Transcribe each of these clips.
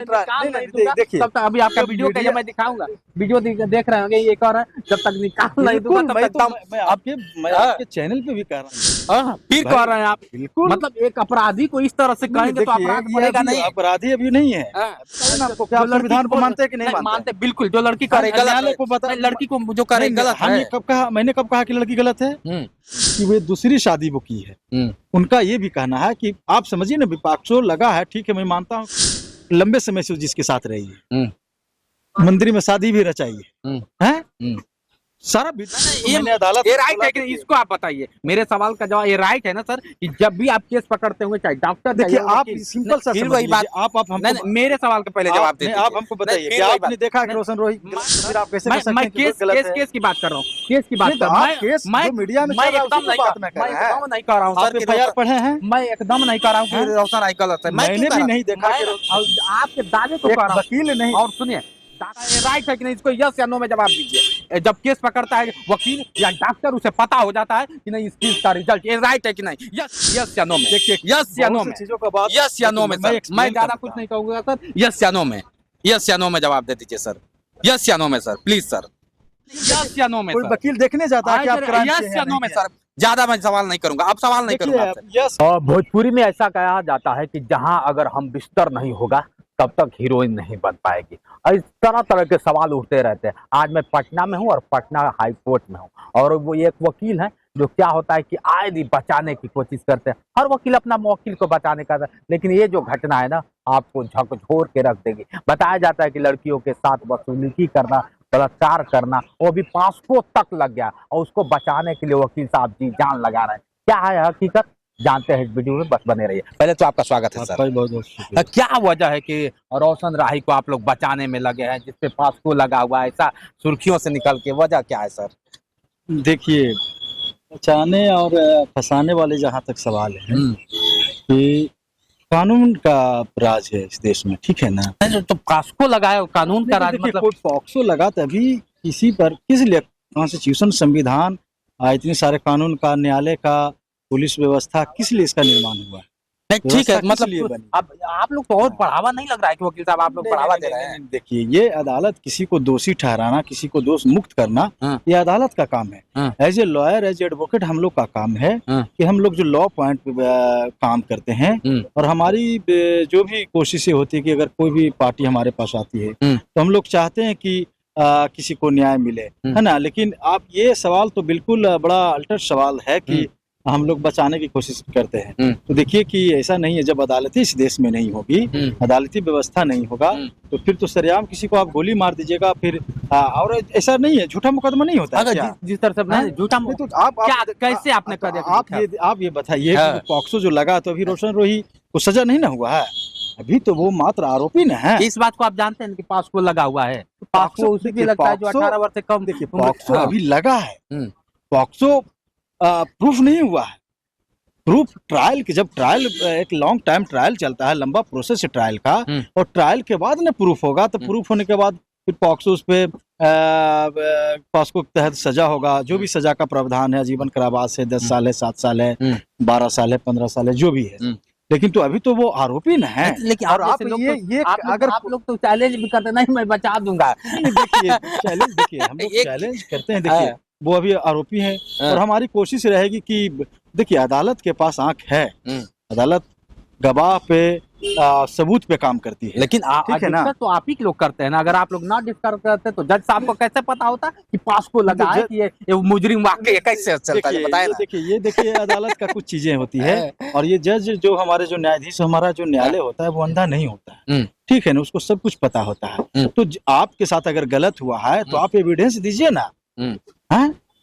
देखिए तब तक अभी आपका वीडियो कैसे मैं दिखाऊंगा, वीडियो देख रहे होंगे ये कह रहा है जब तक निकाल नहीं दूंगा तब तक मैं आपके चैनल पे भी कह रहा हूँ। फिर कह रहे हैं आप, मतलब एक अपराधी को इस तरह से कहेंगे तो अपराध बढ़ेगा नहीं। अपराधी अभी नहीं है, आपको क्या संविधान को मानते हैं कि नहीं मानते? बिल्कुल, जो लड़की करे गलत को बता, लड़की को जो करे गलत है। मैंने कब कहा कि लड़की गलत है? कि वे दूसरी शादी वो की है। उनका ये भी कहना है कि आप समझिए ना, विपक्षो लगा है, ठीक है मैं मानता हूँ, लंबे समय से जिसके साथ रही है, मंदिर में शादी भी रचाई है, सारा ये अदालत ये राइट है कि इसको आप बताइए। मेरे सवाल का जवाब ये राइट है ना सर कि जब भी आप केस पकड़ते होंगे चाहे डॉक्टर, देखिए आप सिंपल सा वही बात, आप हमको मेरे सवाल का पहले जवाब दीजिए। आप हमको बताइए कि आपने देखा कि रोशन रोही, फिर आप कैसे कह सकते हैं कि गलत है? केस की बात कर रहा हूँ, केस की बात कर रहा हूँ मैं मीडिया में एकदम नहीं कर रहा हूँ। आप एफआईआर पढ़े हैं? मैं एकदम नहीं कर रहा हूँ कि रोशन राय गलत है, मैंने भी नहीं देखा। आपके दावे को कर रहा हूँ, वकील नहीं। और सुनिए, राइट है कि नहीं, इसको यस या नो में जवाब दीजिए। जब केस पकड़ता है वकील या डॉक्टर, उसे पता हो जाता है कि नहीं इस केस का रिजल्ट ये राइट है कि नहीं। यस या नो में, यस या नो में, यस या नो में। मैं ज्यादा कुछ नहीं कहूंगा सर, यस या नो में, यस या नो में जवाब दे दीजिए सर, यस या नो में सर, प्लीज सर, यस या नो में। कोई वकील देखने जाता है कि आप यस या नो में सर, ज्यादा मैं सवाल नहीं करूंगा, आप सवाल नहीं करूंगा। और भोजपुरी में ऐसा कहा जाता है कि जहां अगर हम बिस्तर नहीं होगा तब तक हीरोइन नहीं बन पाएगी। इस तरह तरह के सवाल उठते रहते हैं। आज मैं पटना में हूं और पटना हाई कोर्ट में हूं, और वो एक वकील है जो क्या होता है कि आए दिन बचाने की कोशिश करते हैं। हर वकील अपना वकील को बचाने का, लेकिन ये जो घटना है ना आपको झकझोर के रख देगी। बताया जाता है कि लड़कियों के साथ वसूली करना, बलात्कार करना, वो भी 500 तक लग गया, और उसको बचाने के लिए वकील साहब जी जान लगा रहे हैं। क्या है हकीकत, जानते हैं इस वीडियो में, बस बने रहिए। पहले तो आपका स्वागत है सर। बहुत क्या वजह है कि रोशन राही को आप लोग बचाने में लगे हैं, जिसपे फास्को लगा हुआ है, ऐसा सुर्खियों से निकल के, वजह क्या है सर? देखिए, बचाने और फंसाने वाले जहाँ तक सवाल है कि कानून का राज है इस देश में, ठीक है ना? तो फास्को लगाया कानून का राज, मतलब कोई पॉक्सो लगा तभी किसी पर, किस लिए कॉन्स्टिट्यूशन, संविधान, इतने सारे कानून का, न्यायालय का, पुलिस व्यवस्था, किस लिए इसका निर्माण हुआ? ठीक है, मतलब आप लोग तो और बढ़ावा नहीं लग रहा है कि वकील साहब आप लोग बढ़ावा दे रहे हैं? देखिए, ये अदालत किसी को दोषी ठहराना, किसी को दोष मुक्त करना, ये अदालत का काम है। As a lawyer, as a advocate हम लोग का काम है कि हम लोग जो लॉ पॉइंट पे काम करते हैं, और हमारी जो भी कोशिशें होती है कि अगर कोई भी पार्टी हमारे पास आती है तो हम लोग चाहते हैं कि किसी को न्याय मिले, है ना? लेकिन आप ये सवाल तो बिल्कुल बड़ा अल्टर सवाल है कि हम लोग बचाने की कोशिश करते हैं। तो देखिए कि ऐसा नहीं है, जब अदालती इस देश में नहीं होगी, अदालती व्यवस्था नहीं होगा, तो फिर तो सरेआम किसी को आप गोली मार दीजिएगा, फिर और ऐसा नहीं है, झूठा मुकदमा नहीं होता है। जिस तरह से झूठा, तो आप कैसे आपने कर दिया? आप ये बताइए, पॉक्सो जो लगा तो अभी रोशन रोही को सजा नहीं ना हुआ है, अभी तो वो मात्र आरोपी न है। इस बात को आप जानते हैं कि पॉक्सो लगा हुआ है, पॉक्सो उसी की लगता है जो 18 वर्ष से कम। देखिए, पॉक्सो अभी लगा है, पॉक्सो प्रूफ नहीं हुआ है। प्रूफ ट्रायल की, जब ट्रायल एक लॉन्ग टाइम ट्रायल चलता है, लंबा प्रोसेस है ट्रायल का, और ट्रायल के बाद ना प्रूफ होगा, तो प्रूफ होने के बाद फिर पॉक्सो उस पे पॉक्सो के तहत सजा होगा, जो भी सजा का प्रावधान है, जीवन कारावास है, 10 साल है, 7 साल है, 12 साल है, 15 साल है, जो भी है। लेकिन तो अभी तो वो आरोपी न है। लेकिन और आप ये अगर आप लोग तो चैलेंज भी करते, नहीं मैं बचा दूंगा। देखिए चैलेंज, देखिए हम लोग चैलेंज करते हैं, देखिए वो अभी आरोपी है, और हमारी कोशिश रहेगी कि देखिए अदालत के पास आंख है, अदालत गवाह पे सबूत पे काम करती है। लेकिन ठीक है ना, तो आप ही लोग करते हैं ना। अगर आप लोग ना डिस्कस करते तो जज साहब को कैसे पता होता कि पॉक्सो लगा है कि ये मुजरिम वाकई कैसे चलता है, बताएं ना। देखिए अदालत का कुछ चीजें होती है, और ये जज जो हमारे जो न्यायाधीश, हमारा जो न्यायालय होता है, वो अंधा नहीं होता है, ठीक है ना, उसको सब कुछ पता होता है। तो आपके साथ अगर गलत हुआ है तो आप एविडेंस दीजिए ना,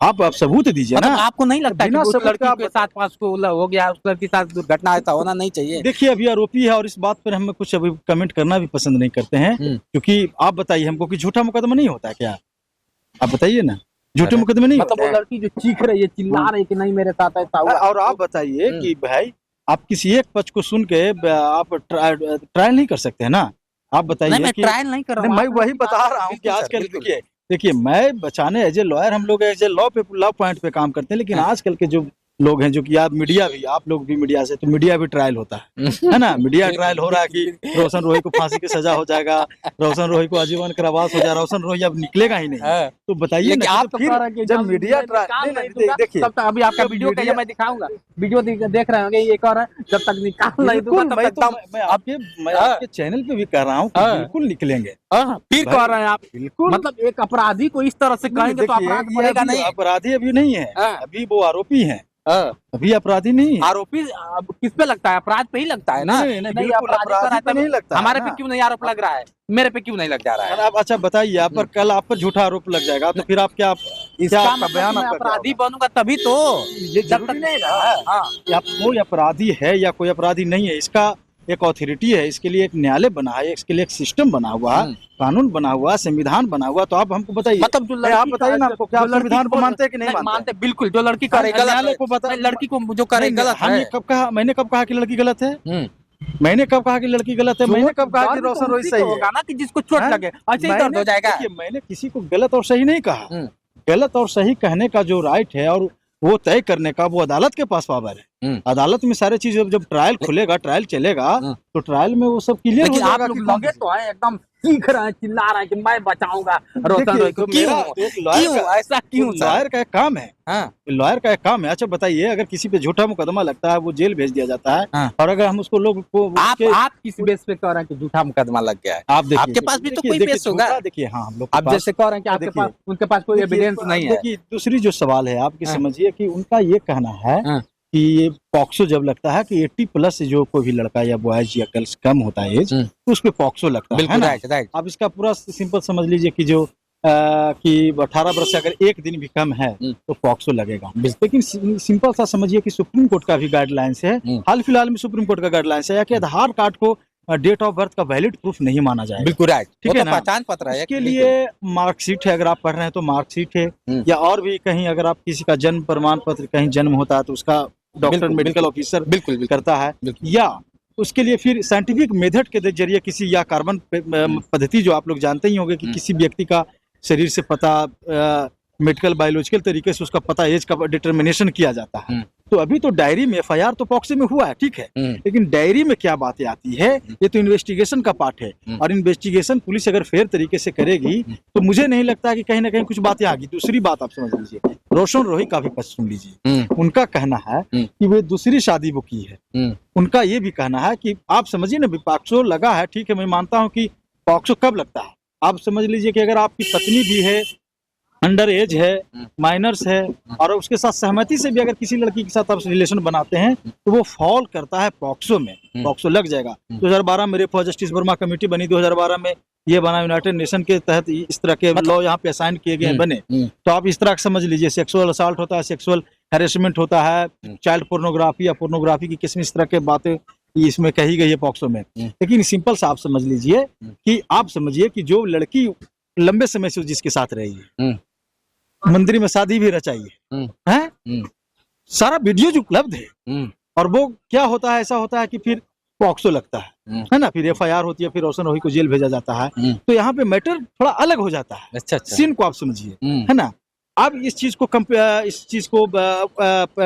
आप सबूत दीजिए ना। आपको नहीं लगता कि उस लड़की के साथ पॉक्सो हो गया, उस लड़की के साथ दुर्घटना ऐसा होना नहीं चाहिए? देखिए अभी आरोपी है, और इस बात पर हम कुछ अभी कमेंट करना भी पसंद नहीं करते हैं, क्योंकि आप बताइए हमको कि झूठा मुकदमा नहीं होता क्या? आप बताइए ना, झूठे मुकदमे नहीं मतलब वो लड़की जो चीख रही है, चिल्ला रही है कि नहीं मेरे साथ ऐसा हुआ, और आप बताइए कि भाई आप किसी एक पक्ष को सुन के आप ट्रायल नहीं कर सकते है ना? आप बताइए। मैं ट्रायल नहीं कर रहा हूं, मैं वही बता रहा हूँ कि आजकल देखिए मैं बचाने, एज ए लॉयर हम लोग एज ए लॉ पॉइंट पे काम करते हैं, लेकिन आजकल के जो लोग हैं जो कि आप मीडिया भी, आप लोग भी मीडिया से, तो मीडिया भी ट्रायल होता है ना। मीडिया ट्रायल हो रहा है कि रोशन रोही को फांसी की सजा हो जाएगा, रोशन रोही को आजीवन कारावास हो जाएगा, रोशन रोही अब निकलेगा ही नहीं। तो बताइए ना, आप तो फिर जब मीडिया ट्रायल, देखिए तब तक अभी आपका वीडियो का मैं दिखाऊंगा, वीडियो देख रहे होंगे, एक और है, जब तक निकाल नहीं दूंगा तब तक मैं आपके चैनल पे भी कह रहा हूँ बिल्कुल निकलेंगे। फिर कह रहे हैं आप, बिल्कुल, मतलब एक अपराधी को इस तरह से कहेंगे तो अपराध बढ़ेगा नहीं। अपराधी अभी नहीं है, अभी वो आरोपी है, अभी अपराधी नहीं है। आरोपी किस पे लगता है? अपराध पे ही लगता है ना। नहीं, बिल्कुल अपराधी पे नहीं लगता। हमारे पे क्यों नहीं आरोप लग रहा है? मेरे पे क्यों नहीं लग जा रहा है? आप अच्छा बताइए, आप पर कल आप पर झूठा आरोप लग जाएगा तो फिर आप क्या, इसका बयान अपराधी बनूंगा तभी तो। ये जरूरी नहीं ना कोई अपराधी है या कोई अपराधी नहीं है, इसका एक अथॉरिटी है, इसके लिए एक न्यायालय बना है, इसके लिए एक सिस्टम बना हुआ है, कानून बना हुआ, संविधान बना हुआ। तो आप हमको बताइए, मतलब जो लड़की, आप बताइए ना हमको, क्या आप संविधान को मानते हैं कि नहीं मानते? बिल्कुल, जो लड़की करे गलत को बता, लड़की को जो करे गलत है। कब कहा, मैंने कब कहा कि लड़की गलत है? मैंने कब कहा कि लड़की गलत है? मैंने कब कहा कि रोशन रोही सही होगा ना, कि जिसको चोट लगे ऐसे ही दर्द हो जाएगा। मैंने किसी को गलत और सही नहीं कहा। गलत और सही कहने का जो राइट है और वो तय करने का, वो अदालत के पास पावर है। अदालत में सारे चीज, जब ट्रायल खुलेगा, ट्रायल चलेगा, तो ट्रायल में वो सब क्लियर हो जाएगा। आप लोग लगे तो है एकदम चीख रहे हैं, चिल्ला रहे हैं कि मैं बचाऊंगा रोशन रोही को। क्यों ऐसा क्यों? लॉयर का एक काम है, लॉयर का एक काम है। अच्छा बताइए, अगर किसी पे झूठा मुकदमा लगता है, वो जेल भेज दिया जाता है, और अगर हम उसको लोग को आप किस बेस पे कह रहे हैं कि झूठा मुकदमा लग गया है? आप देखिए, आपके पास भी तो कोई बेस होगा। देखिए, हाँ, हम लोग आप जैसे कह रहे हैं कि आपके पास, उनके पास कोई एविडेंस नहीं है। देखिए, दूसरी जो सवाल है आपकी, समझिए कि उनका ये कहना है कि ये पॉक्सो जब लगता है कि 80+ से जो कोई भी लड़का या बॉयज या गर्ल्स कम होता है एज, तो उस पे पॉक्सो लगता है ना। आप इसका पूरा सिंपल समझ लीजिए कि जो कि 18 वर्ष से अगर एक दिन भी कम है तो पॉक्सो लगेगा। लेकिन सिंपल सा समझिए कि सुप्रीम कोर्ट का भी गाइडलाइंस है, हाल फिलहाल में सुप्रीम कोर्ट का गाइडलाइंस है कि आधार कार्ड को डेट ऑफ बर्थ का वैलिड प्रूफ नहीं माना जाएगा। बिल्कुल राइट, ठीक है ना। पहचान पत्र है, इसके लिए मार्कशीट है, अगर आप पढ़ रहे हैं तो मार्कशीट है, या और भी कहीं अगर आप किसी का जन्म प्रमाण पत्र, कहीं जन्म होता है तो उसका डॉक्टर मेडिकल ऑफिसर बिल्कुल करता है, या उसके लिए फिर साइंटिफिक मेथड के जरिए किसी, या कार्बन पद्धति जो आप लोग जानते ही होंगे कि किसी व्यक्ति का शरीर से पता, मेडिकल बायोलॉजिकल तरीके से उसका पता, एज का डिटर्मिनेशन किया जाता है। तो अभी तो डायरी में FIR तो पॉक्सो में हुआ है, ठीक है, लेकिन डायरी में क्या बातें आती है, ये तो इन्वेस्टिगेशन का पार्ट है, और इन्वेस्टिगेशन पुलिस अगर फेयर तरीके से करेगी तो मुझे नहीं लगता कि कहीं ना कहीं कुछ बातें आगी। दूसरी बात आप समझ लीजिए, रोशन रोही का भी पक्ष सुन लीजिए। उनका कहना है कि वे दूसरी शादी वो की है। उनका ये भी कहना है कि आप समझिए ना, पॉक्सो लगा है, ठीक है, मैं मानता हूँ कि पॉक्सो कब लगता है। आप समझ लीजिए कि अगर आपकी पत्नी भी है, अंडर एज है, माइनर्स है, और उसके साथ सहमति से भी अगर किसी लड़की के साथ आप रिलेशन बनाते हैं तो वो फॉल करता है पॉक्सो में, पॉक्सो लग जाएगा। 2012 में rape for justice Verma committee बनी, 2012 में ये बना, यूनाइटेड नेशन के तहत इस तरह के लॉ यहाँ पे असाइन किए गए बने। तो आप इस तरह समझ लीजिए, सेक्सुअल असॉल्ट होता है, सेक्सुअल हैरेसमेंट होता है, चाइल्ड पोर्नोग्राफी या पोर्नोग्राफी की किस्म इस तरह के बातें इसमें कही गई है पॉक्सो में। लेकिन सिंपल सा आप समझ लीजिए कि आप समझिए कि जो लड़की लंबे समय से जिसके साथ रही है, मंदिर में शादी भी रचाई है, सारा वीडियो जो उपलब्ध है, और वो क्या होता है, ऐसा होता है कि फिर पॉक्सो लगता है ना, फिर FIR होती है, फिर रोशन रोही को जेल भेजा जाता है। तो यहाँ पे मैटर थोड़ा अलग हो जाता है। अच्छा, सीन को आप समझिए, है ना। अब इस चीज को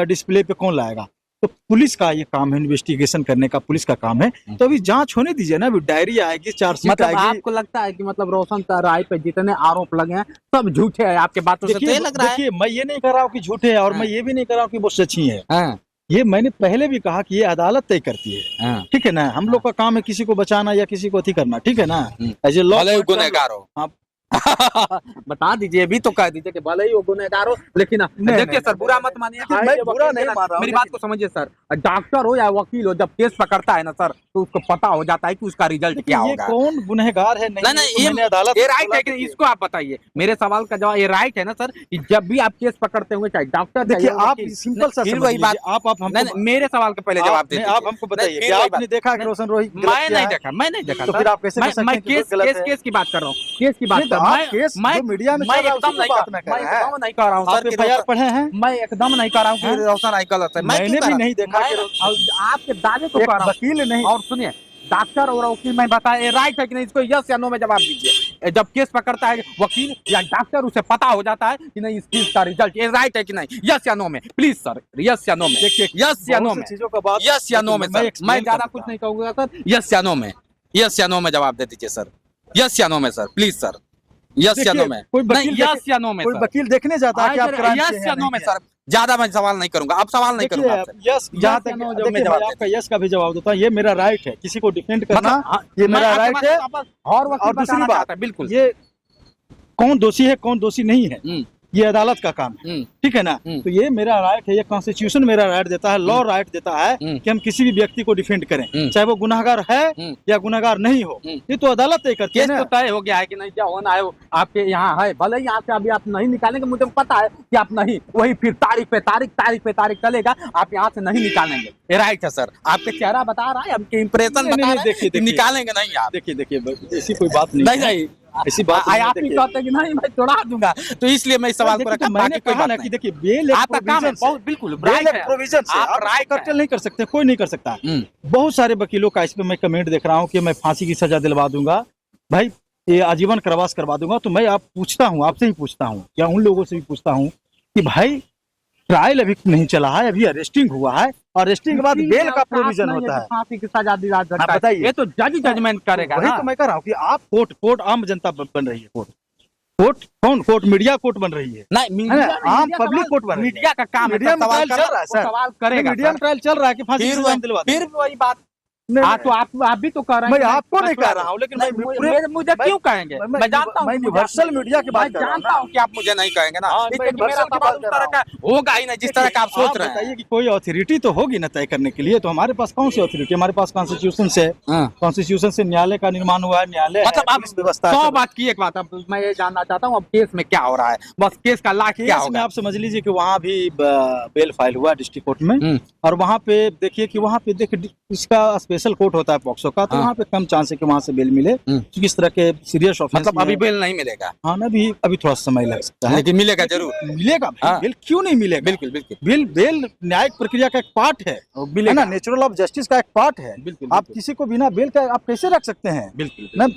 डिस्प्ले पे कौन लाएगा? तो पुलिस का ये काम है, इन्वेस्टिगेशन करने का पुलिस का काम है। तो अभी जांच होने दीजिए ना, अभी डायरी आएगी, चार्जशीट मतलब आएगी। आपको लगता है कि मतलब रोशन राय पे जितने आरोप लगे हैं सब झूठे हैं? आपके बातों से तो ये लग रहा है। देखिए, मैं ये नहीं कर रहा हूँ कि झूठे है, और मैं ये भी नहीं कर रहा हूँ कि वो सच्ची है। ये मैंने पहले भी कहा कि ये अदालत तय करती है, ठीक है ना। हम लोग का काम है किसी को बचाना या किसी को अति करना, ठीक है ना। एज ए लॉ गुनहगार हो आप बता दीजिए, भी तो कह दीजिए कि भले ही वो गुनहगार हो, लेकिन देखिए सर, बुरा मत मानिए, मैं बुरा नहीं मान रहा हूं, मेरी बात को समझिए सर। डॉक्टर हो या वकील हो, जब केस पकड़ता है ना सर, तो उसको पता हो जाता है कि उसका रिजल्ट क्या होगा। कौन गुनहगार है? नहीं, ये राइट है कि इसको आप बताइए। मेरे सवाल का जवाब ये राइट है ना सर, कि जब भी आप केस पकड़ते होंगे, चाहे डॉक्टर, देखिए आप सिंपल सा वही बात, आप मेरे सवाल का पहले जवाब दीजिए। आप हमको बताइए, आपने देखा कि रोशन रोही? मैं नहीं देखा, तो फिर आप कैसे? मैं केस की बात कर रहा हूँ, केस की बात कर रहा हूँ। मीडिया में एकदम नहीं कर रहा हूँ सर, FIR पढ़े हैं, मैं एकदम नहीं कर रहा हूँ रोशन राय गलत है। मैंने भी नहीं देखा, आपके दावे को कर रहा हूँ, वकील नहीं। और सुनिए, डॉक्टर और वकील मैं बताया राइट है कि नहीं, इसको यस या नो में जवाब दीजिए। जब केस पकड़ता है वकील या डॉक्टर, उसे पता हो जाता है कि नहीं इस केस का रिजल्ट ये राइट है कि नहीं। यस या नो में प्लीज सर, यस या नो में, यस या नो में, चीजों का बात, यस या नो में सर। मैं ज्यादा कुछ नहीं कहूंगा सर, यस या नो में, यस या नो में जवाब दे दीजिए सर, यस या नो में सर, प्लीज सर, यस या नो में, कोई नहीं वकील यस या नो में कोई सर, वकील देखने जाता है कि आप क्राइम किए यस हैं या नो नहीं में किए। सर। ज्यादा मैं सवाल नहीं करूंगा, अब सवाल नहीं करूंगा आपसे। यस, जहाँ तक नो देखिए, में जवाब मैं आपका यस का भी जवाब देता हूँ, ये मेरा राइट है, किसी को डिफेंड करना मतलब ये मैं मेरा आपके राइट बात है। वापस और वकील और दूसरी बताना बात, चाहता है, बिल्कुल ये कौन दोषी है कौन दोषी नहीं है ये अदालत का काम है, ठीक है ना। तो ये मेरा राइट है, ये कॉन्स्टिट्यूशन मेरा राइट देता है, लॉ राइट देता है कि हम किसी भी व्यक्ति को डिफेंड करें, चाहे वो गुनाहगार है या गुनाहगार नहीं हो। ये तो अदालत तय करती है केस ना। तो तय हो गया है कि नहीं, क्या होना है वो आपके यहाँ है। भले ही यहाँ से अभी आप नहीं निकालेंगे, मुझे पता है कि आप नहीं, वही फिर तारीख पे तारीख चलेगा, आप यहाँ से नहीं निकालेंगे। ये राइट है सर, आपके चेहरा बता रहा है, आपके इंप्रेशन बता रहा है, देखिए निकालेंगे नहीं आप। देखिए ऐसी कोई बात नहीं नहीं है। नहीं, ऐसी बात नहीं है, आप ही देखिए। कहते हैं कि नहीं मैं छोड़ा दूंगा, तो इसलिए मैं इस सवाल को रखा। मैंने बाकी कोई कहा बात ना नहीं। कि देखिए बेल एक आपका काम है, प्रोविजन से, बहुत बिल्कुल बेल right एक है। प्रोविजन से आप आप right कर्टल नहीं कर सकते, कोई नहीं कर सकता। बहुत सारे वकीलों का इस पे मैं कमेंट देख रहा हूँ कि मैं फांसी की सजा दिलवा दूंगा, भाई ये आजीवन कारावास करवा दूंगा। तो मैं आप पूछता हूँ, आपसे ही पूछता हूँ या उन लोगों से भी पूछता हूँ कि भाई ट्रायल अभी नहीं चला है, अभी अरेस्टिंग हुआ है, और अरेस्टिंग के बाद बेल का प्रोविजन होता है। फांसी की सजा दिला सकता है। बताइए। ये तो जज जजमेंट करेगा वही ना। तो मैं कह रहा हूँ कि आप कोर्ट आम जनता बन रही है, कोर्ट मीडिया कोर्ट बन रही है, नहीं मीडिया आम पब्लिक कोर्ट बन रही है। मीडिया का काम है मीडिया में सवाल ट्रायल चल रहा है करना, सर, वो सवाल करेगा मीडिया में ट्रायल चल रहा है कि फांसी की सजा दिलवा दें। फिर वही बात। नहीं, हाँ, तो आप भी तो कह रहे हैं मैं कि आपको मैं नहीं कह रहा हूँ, लेकिन मैं मुझे क्यों कहेंगे? मैं जानता हूँ मैं कि यूनिवर्सल मीडिया की बात मैं कर रहा हूँ जानता हूँ कि आप मुझे नहीं कहेंगे ना, हाँ, इसलिए मैं कि मेरा universal की सवाल बात उस कर तरह रहा का होगा ही नहीं जिस तरह का आप सोच रहे हैं। बताइए कि कोई अथॉरिटी तो होगी ना तय करने के लिए, तो हमारे पास कौन सी अथॉरिटी? हमारे पास कॉन्स्टिट्यूशन से, कॉन्स्टिट्यूशन से न्यायालय का निर्माण हुआ है, न्यायालय मतलब है, आप पुलिस व्यवस्था 100 है। बात की एक बात, अब मैं ये जानना चाहता हूँ अब केस में क्या हो रहा है, बस केस का लाख क्या केस में होगा। आप समझ लीजिए कि वहाँ भी बेल फाइल हुआ डिस्ट्रिक्ट कोर्ट में, और वहाँ पे देखिए कि वहाँ पे देखिए इसका स्पेशल कोर्ट होता है पॉक्सो का, तो वहाँ पे कम चांस है कि वहाँ से बेल मिले, क्योंकि इस तरह के सीरियस ऑफेंस मतलब अभी बेल नहीं मिलेगा? हाँ ना, अभी थोड़ा समय लग सकता है, लेकिन मिलेगा जरूर। मिलेगा भाई, बेल क्यों नहीं मिलेगा? बिल्कुल बिल्कुल। बेल न्यायिक प्रक्रिया का एक पार्ट है ना, नेचुरल ऑफ जस्टिस का एक पार्ट है। आप किसी को बिना बेल का आप कैसे रख सकते हैं? बिल्कुल ना,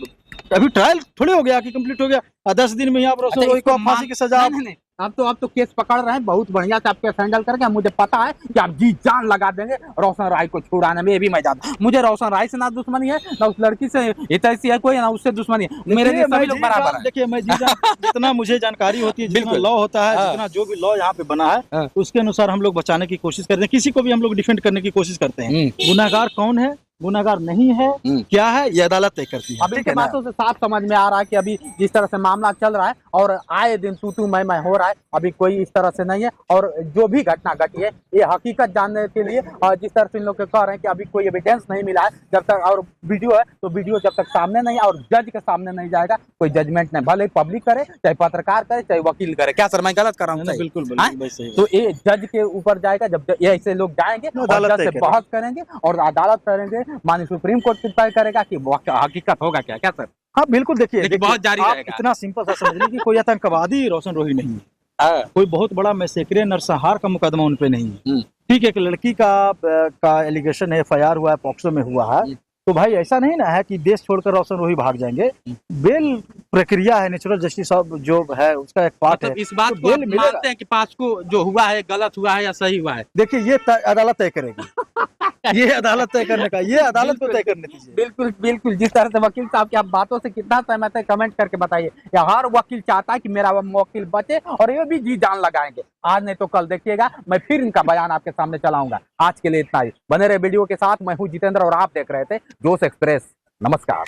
अभी ट्रायल थोड़े हो गया कि कंप्लीट हो गया 10 दिन में ही आप रोशन रोही को फांसी की सजा। नहीं, अब तो केस पकड़ रहे हैं, बहुत बढ़िया से आप केस हैंडल करके, मुझे पता है कि आप जी जान लगा देंगे रोशन राय को छुड़ाने में। ये भी मैं जानता हूँ, मुझे रोशन राय से ना दुश्मनी है, ना उस लड़की से हितैषी है कोई, ना उससे दुश्मनी है। मेरे लिए सभी लोग बराबर हैं। देखिए मैं जितना मुझे जानकारी होती है, जितना लॉ होता है, जितना जो भी लॉ यहाँ पे बना है, उसके अनुसार हम लोग बचाने की कोशिश करते हैं, किसी को भी हम लोग डिफेंड करने की कोशिश करते हैं। गुनाहगार कौन है, गुनाहगार नहीं है, क्या है, ये अदालत तय करती है। अभी के बातों से साफ समझ में आ रहा है कि अभी जिस तरह से मामला चल रहा है और आए दिन तू मैं हो रहा है, अभी कोई इस तरह से नहीं है। और जो भी घटना घटी है, ये हकीकत जानने के लिए जिस तरह से इन लोग कह रहे हैं कि अभी कोई एविडेंस नहीं मिला है, जब तक, और वीडियो है तो वीडियो जब तक सामने नहीं और जज के सामने नहीं जाएगा, कोई जजमेंट नहीं, भले पब्लिक करे, चाहे पत्रकार करे, चाहे वकील करे। क्या सर मैं गलत कर रहा हूँ? बिल्कुल तो ये जज के ऊपर जाएगा, जब ये ऐसे लोग जाएंगे अदालत से बहस करेंगे और अदालत करेंगे, माननीय सुप्रीम कोर्ट तय करेगा कि हकीकत होगा क्या। क्या सर? हाँ बिल्कुल। देखिए बहुत जारी आप रहेगा। इतना सिंपल सा समझ लीजिए कि कोई आतंकवादी रोशन रोही नहीं है, कोई बहुत बड़ा मैसेक्रे नरसंहार का मुकदमा उन पे नहीं है। ठीक है, एक लड़की का एलिगेशन है, FIR हुआ है, पॉक्सो में हुआ है, तो भाई ऐसा नहीं ना है कि देश छोड़कर रोशन रोही भाग जाएंगे। बेल प्रक्रिया है, नेचुरल जस्टिस जो है उसका एक पार्ट है। इस बात तो को बेल आप मिलेगा। मानते हैं कि पास्को जो हुआ है गलत हुआ है या सही हुआ है? देखिए ये अदालत तय करेगी। ये अदालत तय करने का, ये अदालत को तय करने दीजिए। बिल्कुल बिल्कुल। जिस तरह से वकील साहब की आप बातों से कितना सहमत है, कमेंट करके बताइए। या हर वकील चाहता है कि मेरा वकील बचे और ये भी जी जान लगाएंगे, आज नहीं तो कल देखिएगा मैं फिर इनका बयान आपके सामने चलाऊंगा। आज के लिए इतना ही, बने रहे वीडियो के साथ। मैं हूं जितेंद्र और आप देख रहे थे जोश एक्सप्रेस। नमस्कार।